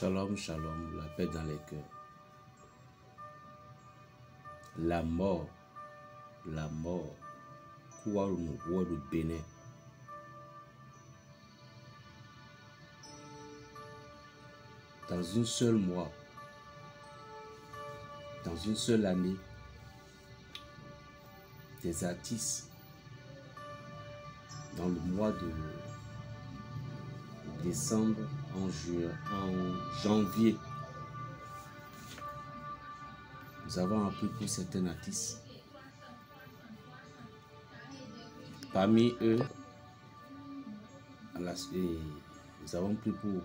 Shalom, shalom, la paix dans les cœurs. La mort, quoi nous voit le Bénin. Dans une seule mois, dans une seule année, des artistes, dans le mois de décembre, en janvier, nous avons appris pour certains artistes. Parmi eux, nous avons pris pour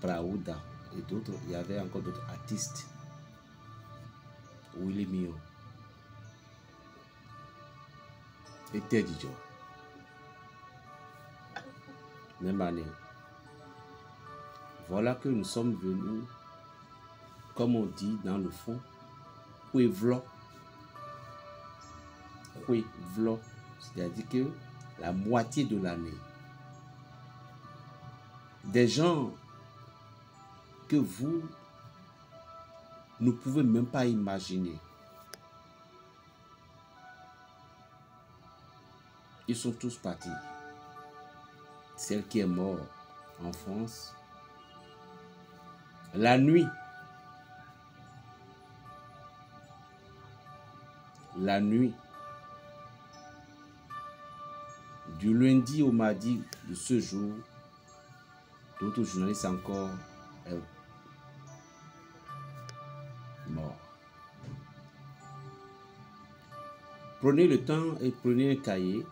Praouda et d'autres. Il y avait encore d'autres artistes. Willy Mio et Teddy Joe. Même année. Voilà que nous sommes venus, comme on dit dans le fond, Pueblo. C'est-à-dire que la moitié de l'année. Des gens que vous ne pouvez même pas imaginer. Ils sont tous partis. Celle qui est morte en France, la nuit, du lundi au mardi de ce jour, d'autres journalistes encore morts. Prenez le temps et prenez un cahier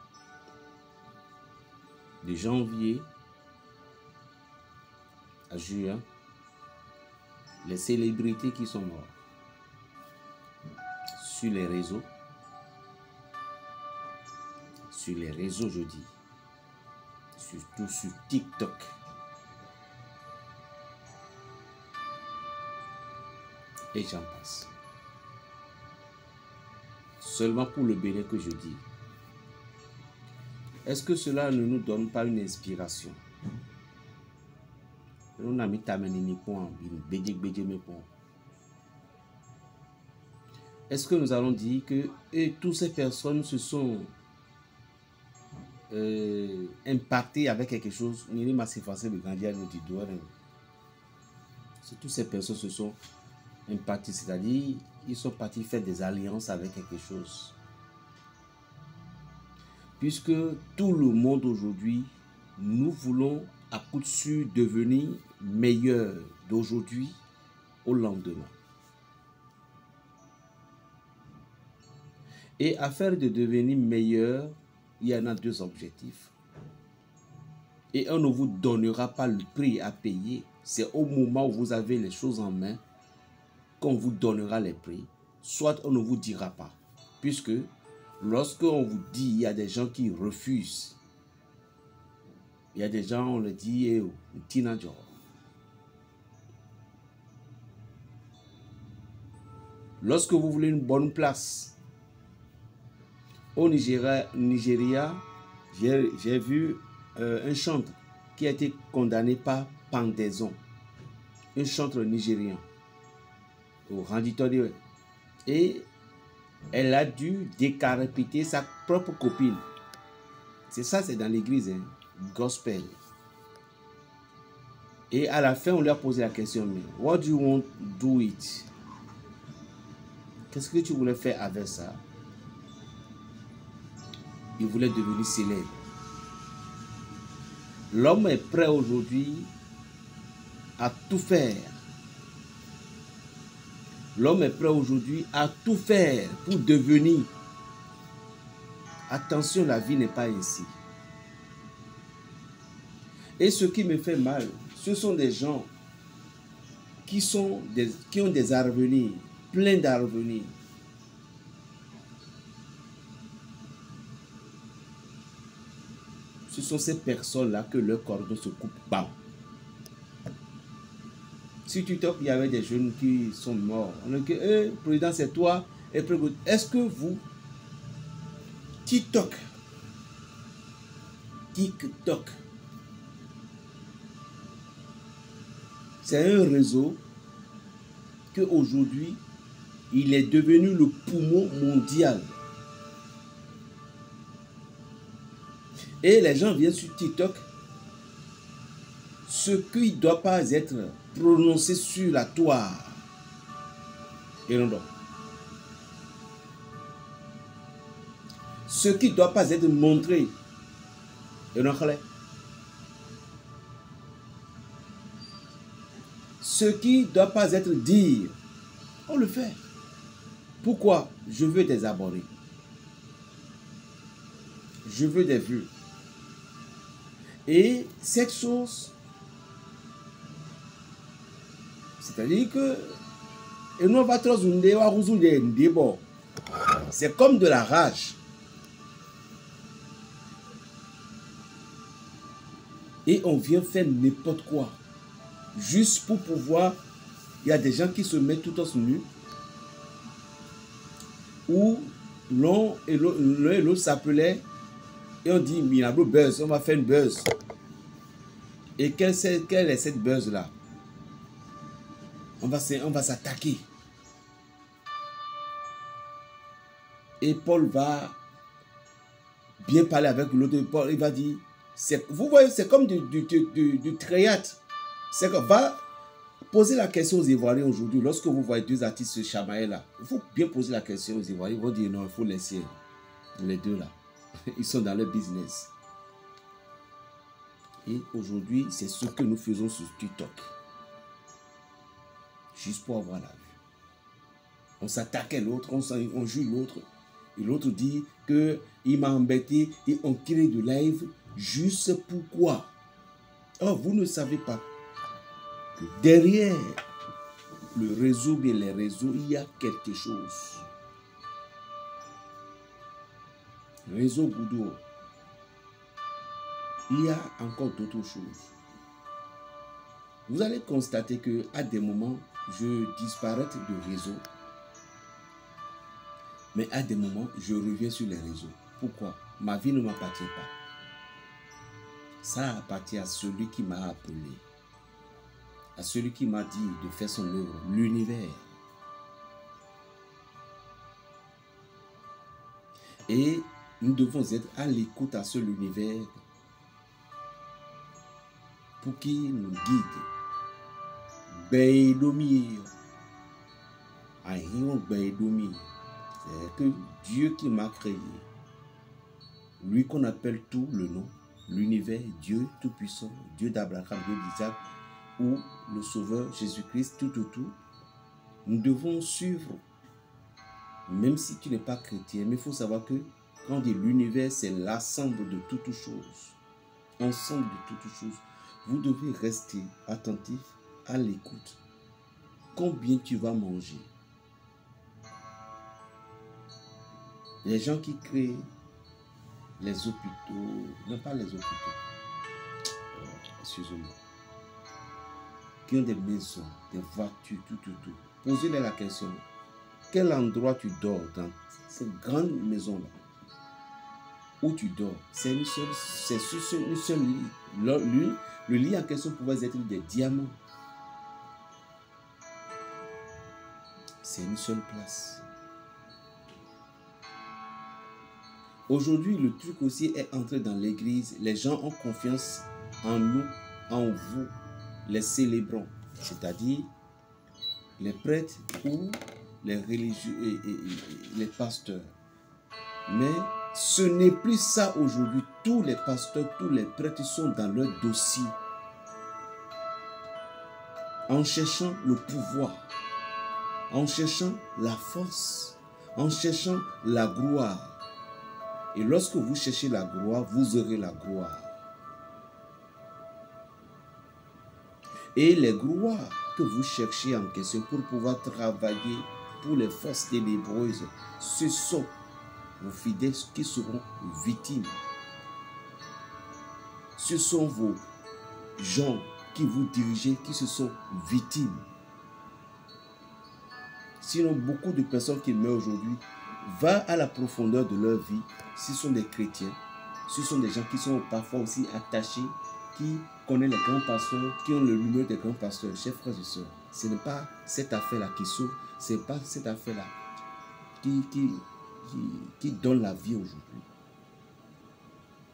de janvier à juin, les célébrités qui sont mortes sur les réseaux, je dis, surtout sur TikTok. Et j'en passe. Seulement pour le Bénin que je dis. Est-ce que cela ne nous donne pas une inspiration? Est-ce que nous allons dire que toutes ces personnes se sont impactées avec quelque chose? Toutes ces personnes se sont impactées, c'est-à-dire ils sont partis faire des alliances avec quelque chose. Puisque tout le monde aujourd'hui, nous voulons à coup de sûr devenir meilleur d'aujourd'hui au lendemain. Et afin de devenir meilleur, il y en a deux objectifs. Et on ne vous donnera pas le prix à payer. C'est au moment où vous avez les choses en main qu'on vous donnera les prix. Soit on ne vous dira pas. Puisque lorsque on vous dit, il y a des gens qui refusent. Il y a des gens, on le dit, lorsque vous voulez une bonne place, au Nigeria, j'ai vu un chantre qui a été condamné par pendaison. Un chantre nigérien au renditoire. Et elle a dû décapiter sa propre copine. C'est ça, c'est dans l'église, hein, gospel. Et à la fin, on lui a posé la question, mais what do you want to do it? Qu'est-ce que tu voulais faire avec ça? Il voulait devenir célèbre. L'homme est prêt aujourd'hui à tout faire. L'homme est prêt aujourd'hui à tout faire pour devenir. Attention, la vie n'est pas ainsi. Et ce qui me fait mal, ce sont des gens qui ont des arvenir, plein d'arvenir. Ce sont ces personnes-là que leur cordon se coupe bas. Si tu toques, il y avait des jeunes qui sont morts. On dit que, président, c'est toi. Est-ce que vous, TikTok, C'est un réseau qu'aujourd'hui, il est devenu le poumon mondial. Et les gens viennent sur TikTok. Ce qui ne doit pas être prononcé sur la toile. Et non, non. Ce qui ne doit pas être montré. Et non, ce qui ne doit pas être dit, on le fait. Pourquoi? Je veux des abonnés. Je veux des vues. Et cette chose, c'est-à-dire que c'est comme de la rage. Et on vient faire n'importe quoi. Juste pour pouvoir... Il y a des gens qui se mettent tout en nu. Où l'un et l'autre s'appelaient. Et on dit, Milano buzz, on va faire une buzz. Et quelle est cette buzz-là? On va s'attaquer. Et Paul va bien parler avec l'autre. Paul, il va dire, vous voyez, c'est comme du théâtre. C'est qu'on va poser la question aux Ivoiriens aujourd'hui. Lorsque vous voyez deux artistes se chamailler là, il faut bien poser la question aux Ivoiriens. Ils vont dire non, il faut laisser les deux là. Ils sont dans leur business. Et aujourd'hui, c'est ce que nous faisons sur TikTok. Juste pour avoir la vue. On s'attaque à l'autre, on joue l'autre. Et l'autre dit qu'il m'a embêté et on crée de live. Juste pourquoi? Oh, vous ne savez pas que derrière le réseau et les réseaux, il y a quelque chose. Réseau Goudou. Il y a encore d'autres choses. Vous allez constater que à des moments, je disparais du réseau. Mais à des moments, je reviens sur les réseaux. Pourquoi? Ma vie ne m'appartient pas. Ça appartient à celui qui m'a appelé. À celui qui m'a dit de faire son œuvre, l'univers. Et nous devons être à l'écoute à seul univers pour qu'il nous guide. C'est que Dieu qui m'a créé, lui qu'on appelle tout le nom, l'univers, Dieu tout-puissant, Dieu d'Abraham, Dieu d'Isaac, ou le Sauveur Jésus-Christ, tout, nous devons suivre, même si tu n'es pas chrétien, mais il faut savoir que quand on dit l'univers, c'est l'ensemble de toutes choses. Ensemble de toutes choses. Vous devez rester attentif à l'écoute. Combien tu vas manger? Les gens qui créent les hôpitaux, non pas les hôpitaux, excusez-moi, qui ont des maisons, des voitures, tout. Posez-leur la question, quel endroit tu dors dans cette grande maison-là? Où tu dors? C'est sur une seule lit. Le lit en question pouvait être des diamants. C'est une seule place. Aujourd'hui, le truc aussi est entré dans l'église. Les gens ont confiance en nous, en vous, les célébrants. C'est-à-dire les prêtres ou les religieux et les pasteurs. Mais ce n'est plus ça aujourd'hui. Tous les pasteurs, tous les prêtres sont dans leur dossier. En cherchant le pouvoir. En cherchant la force. En cherchant la gloire. Et lorsque vous cherchez la gloire, vous aurez la gloire. Et les gloires que vous cherchez en question pour pouvoir travailler pour les forces ténébreuses, ce sont vos fidèles qui seront victimes. Ce sont vos gens qui vous dirigez qui se sont victimes. Sinon, beaucoup de personnes qui meurent aujourd'hui vont à la profondeur de leur vie. Ce sont des chrétiens, ce sont des gens qui sont parfois aussi attachés, qui connaît les grands pasteurs, qui ont le numéro des grands pasteurs, chers frères et sœurs, ce n'est pas cette affaire-là qui sauve, ce n'est pas cette affaire-là qui donne la vie aujourd'hui.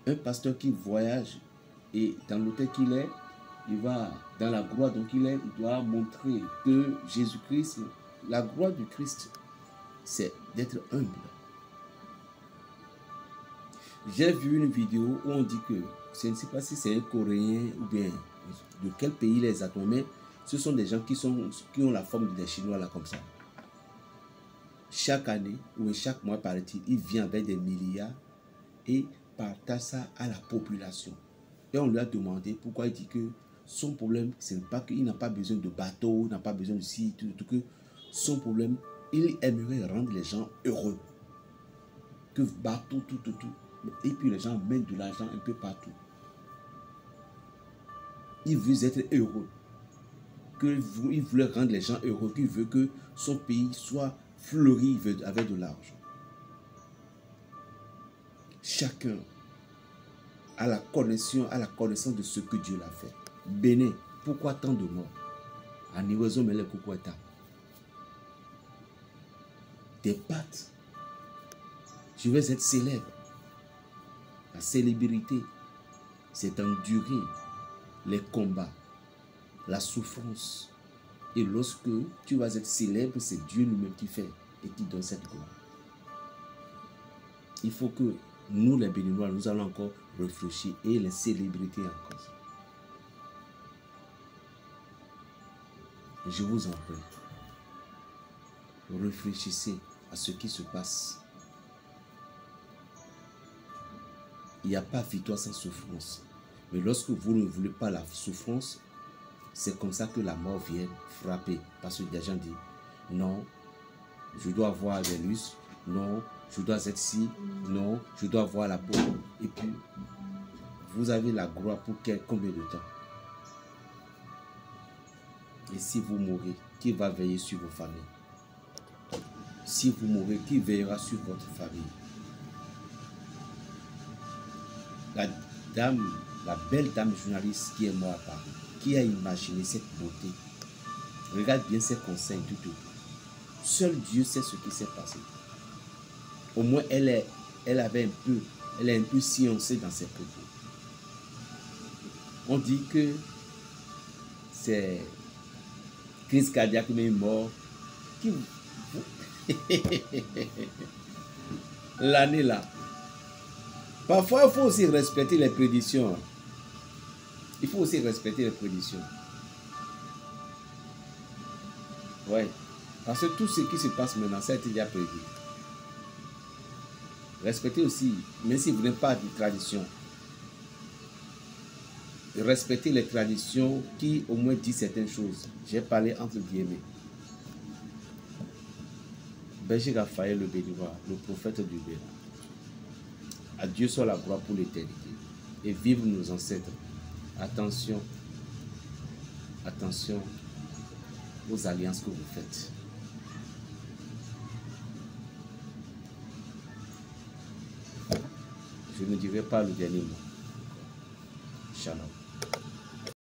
Un pasteur qui voyage et dans l'hôtel qu'il est, il va dans la gloire dont il doit montrer que Jésus-Christ, la gloire du Christ, c'est d'être humble. J'ai vu une vidéo où on dit que, je ne sais pas si c'est un Coréen ou bien de quel pays il est exactement, mais ce sont des gens qui ont la forme des Chinois là comme ça. Chaque année ou chaque mois, paraît-il, il vient avec des milliards et partage ça à la population. Et on lui a demandé pourquoi. Il dit que son problème, ce n'est pas qu'il n'a pas besoin de bateau, il n'a pas besoin de ci, tout, que son problème, il aimerait rendre les gens heureux. Que bateau, tout. Et puis les gens mettent de l'argent un peu partout. Il veut être heureux. Il voulait rendre les gens heureux, qu'il veut que son pays soit fleuri avec de l'argent. Chacun a la connaissance de ce que Dieu l'a fait. Bénin, pourquoi tant de morts? Aniwezo Mele Kukweta. Des pattes. Je vais être célèbre. La célébrité, c'est endurer les combats, la souffrance. Et lorsque tu vas être célèbre, c'est Dieu lui-même qui fait et qui donne cette gloire. Il faut que nous, les Béninois, nous allons encore réfléchir et les célébrités encore. Je vous en prie, réfléchissez à ce qui se passe. Il n'y a pas victoire sans souffrance. Mais lorsque vous ne voulez pas la souffrance, c'est comme ça que la mort vient frapper. Parce que des gens disent, non, je dois avoir des lustres, non, je dois être ci, non, je dois avoir la peau. Et puis, vous avez la gloire pour combien de temps? Et si vous mourrez, qui va veiller sur vos familles? Si vous mourrez, qui veillera sur votre famille? La belle dame journaliste qui est morte à Paris, qui a imaginé cette beauté, regarde bien ses conseils, tout. Seul Dieu sait ce qui s'est passé. Au moins, elle est un peu sciencée dans ses propos. On dit que c'est crise cardiaque, mais mort. L'année là. Parfois, il faut aussi respecter les prédictions. Il faut aussi respecter les prédictions. Oui. Parce que tout ce qui se passe maintenant, ça a été déjà prédit. Respectez aussi, même si vous n'êtes pas de tradition, respectez les traditions qui au moins disent certaines choses. J'ai parlé entre guillemets. Belgique Raphaël le Béninois, le prophète du Bénin. À Dieu soit la gloire pour l'éternité. Et vive nos ancêtres. Attention. Attention aux alliances que vous faites. Je ne dirai pas le dernier mot. Shalom.